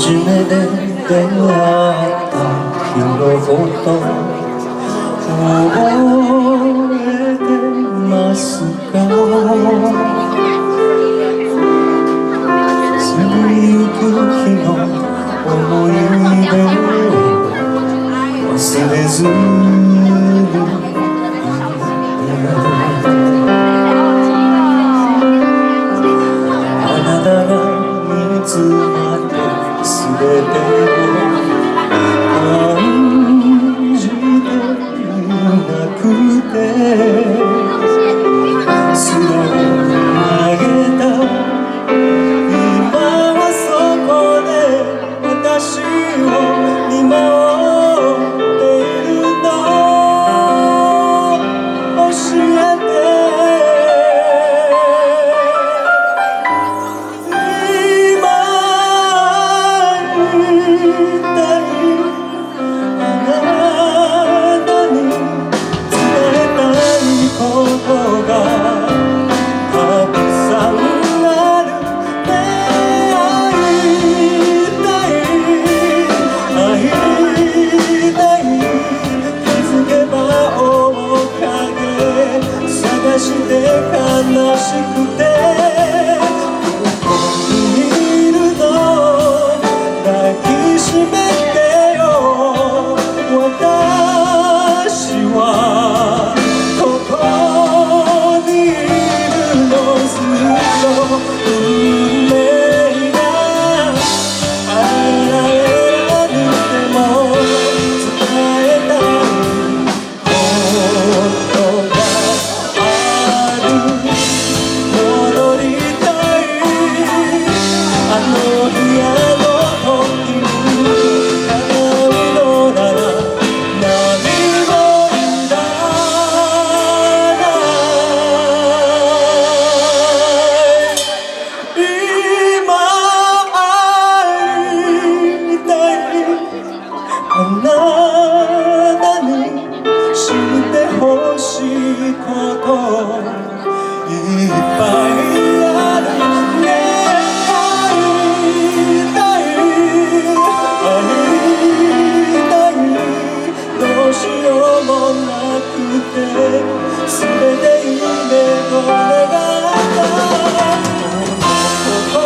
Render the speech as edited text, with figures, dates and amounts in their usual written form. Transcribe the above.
初めて出会った日のこと覚えてますか？過ぎゆく日の思い出を忘れずにあなたがいつまで全てを感じてなくて素直に投げた今はそこで私を見守っているの教えてして悲しくてここにいるの抱きしめてよ私はここにいるのずっと運命があらえなくても伝えたいことがあなたに知ってほしいこといっぱいあるね会いたいどうしようもなくて全て夢を願ったOh